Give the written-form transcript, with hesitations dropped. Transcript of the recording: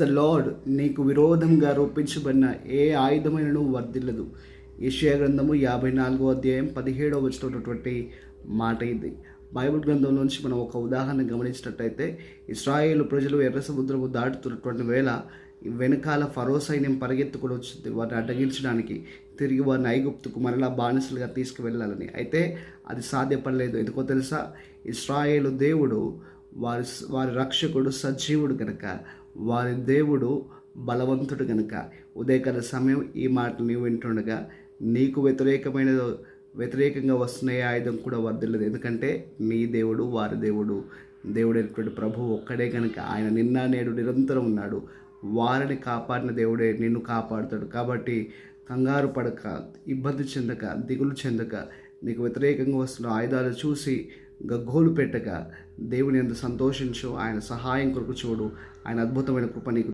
The lord, నీకు విరోధంగా రూపించబడిన ఏ ఆయుధమైనను వర్ధిల్లదు. యెషయా గ్రంథము 54వ అధ్యాయం 17వ వచనంలో ఉన్నటువంటి మాట ఇది. బైబిల్ గ్రంథం నుంచి మనం ఒక ఉదాహరణ గమనించినట్టయితే, ఇశ్రాయేలు ప్రజలు ఎర్ర సముద్రము దాటుతున్నటువంటి వేళ వెనకాల ఫరో సైన్యం పరిగెత్తుకుని వచ్చింది వారిని అడ్డగించడానికి, తిరిగి వారిని ఐగుప్తుకు మరలా బానిసలుగా తీసుకువెళ్ళాలని. అయితే అది సాధ్యపడలేదు. ఎందుకో తెలుసా? ఇశ్రాయేలు దేవుడు వారి రక్షకుడు సజీవుడు కనుక, వారి దేవుడు బలవంతుడు కనుక. ఉదయకాల సమయం ఈ మాటలు నీవు వింటుండగా నీకు వ్యతిరేకంగా వస్తున్న ఏ ఆయుధం కూడా వర్ధిల్లదు. ఎందుకంటే నీ దేవుడు, వారి దేవుడు, దేవుడైనటువంటి ప్రభువు ఒక్కడే కనుక. ఆయన నిన్న నేడు నిరంతరం ఉన్నాడు. వారిని కాపాడిన దేవుడే నిన్ను కాపాడుతాడు. కాబట్టి కంగారు పడక, ఇబ్బంది చెందక, దిగులు చెందక, నీకు వ్యతిరేకంగా వస్తున్న ఆయుధాలు చూసి గగ్గోలు పెట్టక దేవుని యందు సంతోషించు. ఆయన సహాయం కొరకు చూడు. ఆయన అద్భుతమైన కృప నీకు